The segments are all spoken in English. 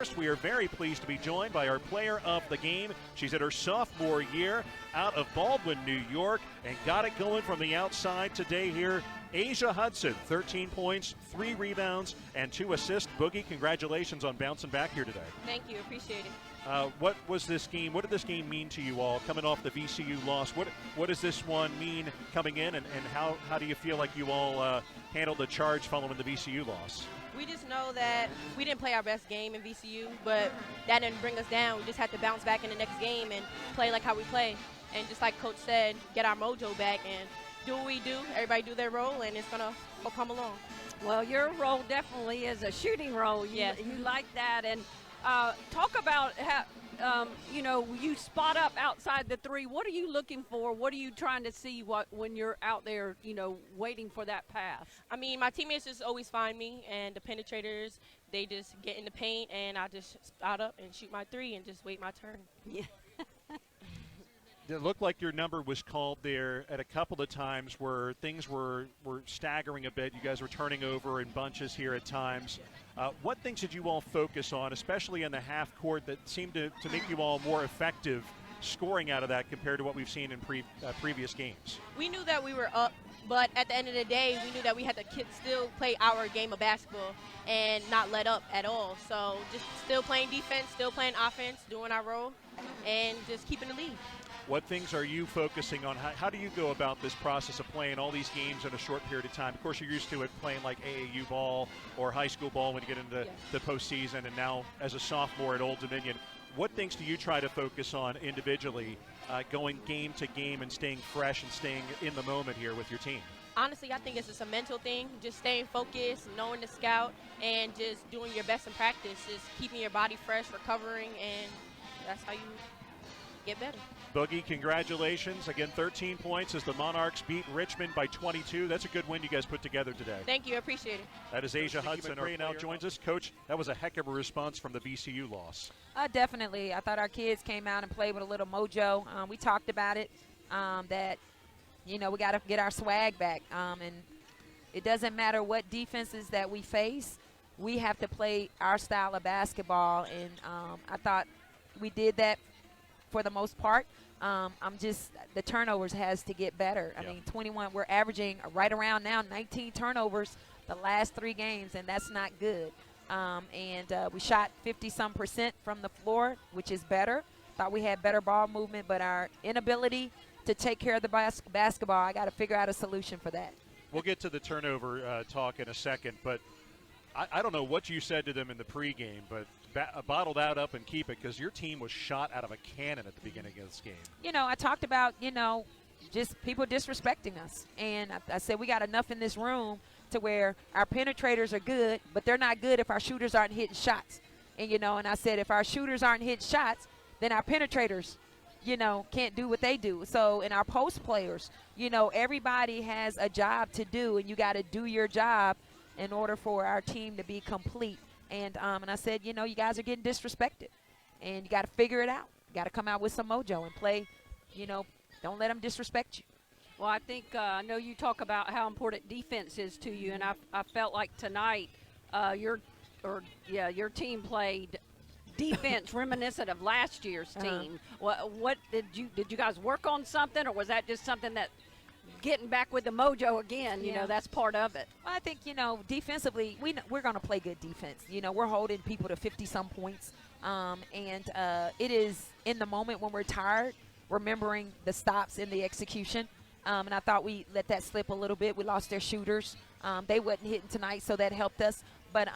First, we are very pleased to be joined by our player of the game. She's in her sophomore year out of Baldwin, New York, and got it going from the outside today here. Aziah Hudson, 13 points, 3 rebounds, and 2 assists. Boogie, congratulations on bouncing back here today. Thank you, appreciate it. What was this game? What did this game mean to you all coming off the VCU loss? What does this one mean coming in, and how do you feel like you all handled the charge following the VCU loss? We just know that we didn't play our best game in VCU, but that didn't bring us down. We just had to bounce back in the next game and play like how we play. And just like Coach said, get our mojo back and do what we do. Everybody do their role, and it's going to come along. Well, your role definitely is a shooting role. You like that. And talk about how, you spot up outside the three. What are you looking for? What are you trying to see when you're out there, waiting for that pass? I mean, my teammates just always find me, and the penetrators, they just get in the paint, and I just spot up and shoot my three and just wait my turn. Yeah. It looked like your number was called there at a couple of times where things were staggering a bit. You guys were turning over in bunches here at times. What things did you all focus on, especially in the half court, that seemed to make you all more effective scoring out of that compared to what we've seen in previous games? We knew that we were up, but at the end of the day, we knew that we had to still play our game of basketball and not let up at all. So just still playing defense, still playing offense, doing our role, and just keeping the lead. What things are you focusing on? How do you go about this process of playing all these games in a short period of time? Of course, you're used to it playing like AAU ball or high school ball when you get into the postseason, and now as a sophomore at Old Dominion. What things do you try to focus on individually, going game to game and staying fresh and staying in the moment here with your team? Honestly, I think it's just a mental thing, just staying focused, knowing the scout, and just doing your best in practice, just keeping your body fresh, recovering, and that's how you get better. Boogie, congratulations. Again, 13 points as the Monarchs beat Richmond by 22. That's a good win you guys put together today. Thank you. I appreciate it. That is Aziah Hudson. McCray now joins us. Coach, that was a heck of a response from the VCU loss. Definitely. I thought our kids came out and played with a little mojo. We talked about it, that, we got to get our swag back. And it doesn't matter what defenses that we face. We have to play our style of basketball. And I thought we did that for the most part. The turnovers has to get better. I mean, 21, we're averaging right around now 19 turnovers the last 3 games, and that's not good. We shot 50-some% from the floor, which is better. Thought we had better ball movement, but our inability to take care of the basketball, I got to figure out a solution for that. We'll get to the turnover talk in a second, but I don't know what you said to them in the pregame, but bottle that up and keep it, because your team was shot out of a cannon at the beginning of this game. I talked about, just people disrespecting us. And I said we got enough in this room to where our penetrators are good, but they're not good if our shooters aren't hitting shots. And, and I said if our shooters aren't hitting shots, then our penetrators, can't do what they do. So, and our post players, everybody has a job to do, and you got to do your job in order for our team to be complete. And I said, you guys are getting disrespected, and you got to figure it out. You got to come out with some mojo and play, don't let them disrespect you. Well, I think I know you talk about how important defense is to you, and I felt like tonight your team played defense reminiscent of last year's team. What did you guys work on something, or was that just something that getting back with the mojo again, that's part of it? Well, I think, defensively, we're going to play good defense. We're holding people to 50-some points. It is in the moment when we're tired, remembering the stops in the execution. And I thought we let that slip a little bit. We lost their shooters. They wasn't hitting tonight, so that helped us. But,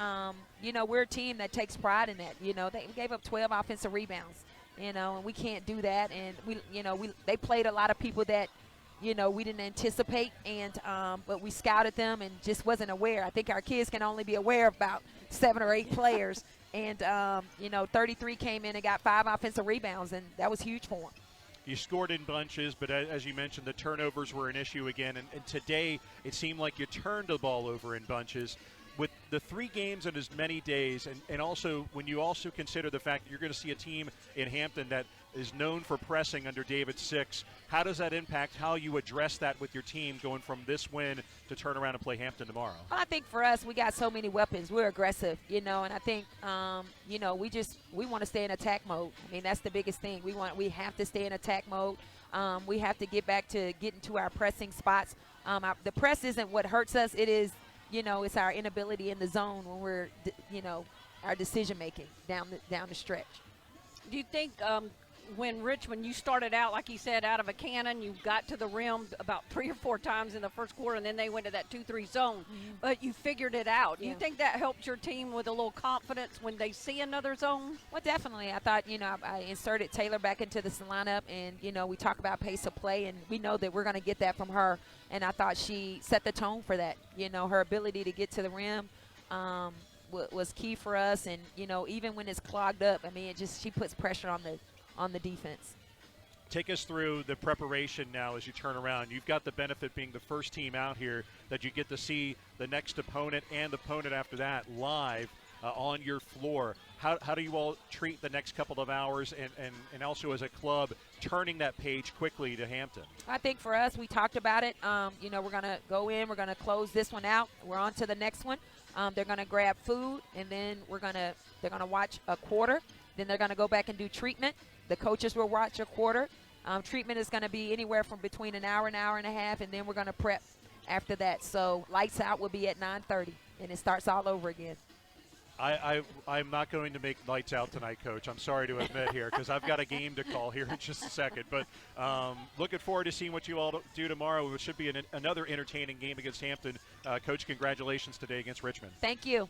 we're a team that takes pride in that. They gave up 12 offensive rebounds, and we can't do that. And, they played a lot of people that, we didn't anticipate, and but we scouted them and just wasn't aware. I think our kids can only be aware of about 7 or 8 players. And, 33 came in and got 5 offensive rebounds, and that was huge for them. You scored in bunches, but as you mentioned, the turnovers were an issue again. And today it seemed like you turned the ball over in bunches. with the 3 games in as many days, and also when you also consider the fact that you're going to see a team in Hampton that is known for pressing under David Six, how does that impact how you address that with your team going from this win to turn around and play Hampton tomorrow? Well, I think for us, we got so many weapons. We're aggressive, and I think, we want to stay in attack mode. I mean, that's the biggest thing. We have to stay in attack mode. We have to get back to getting to our pressing spots. The press isn't what hurts us. It is, it's our inability in the zone when we're, our decision making down the stretch. Do you think when Richmond, you started out, like you said, out of a cannon, you got to the rim about 3 or 4 times in the first quarter, and then they went to that 2-3 zone, but you figured it out. Do you think that helped your team with a little confidence when they see another zone? Well, definitely. I thought, I inserted Taylor back into this lineup, and, we talk about pace of play, and we know that we're going to get that from her, and I thought she set the tone for that. Her ability to get to the rim was key for us, and, even when it's clogged up, I mean, she puts pressure on the defense. Take us through the preparation now as you turn around. You've got the benefit being the first team out here that you get to see the next opponent and opponent after that live on your floor. How do you all treat the next couple of hours and also as a club turning that page quickly to Hampton? I think for us, we talked about it. We're going to go in. We're going to close this one out. We're on to the next one. They're going to grab food, and then they're going to watch a quarter. Then they're going to go back and do treatment. The coaches will watch a quarter. Treatment is going to be anywhere from between an hour and a half, and then we're going to prep after that. So lights out will be at 9:30, and it starts all over again. I'm not going to make lights out tonight, Coach. I'm sorry to admit here because I've got a game to call here in just a second. But looking forward to seeing what you all do tomorrow. It should be another entertaining game against Hampton. Coach, congratulations today against Richmond. Thank you.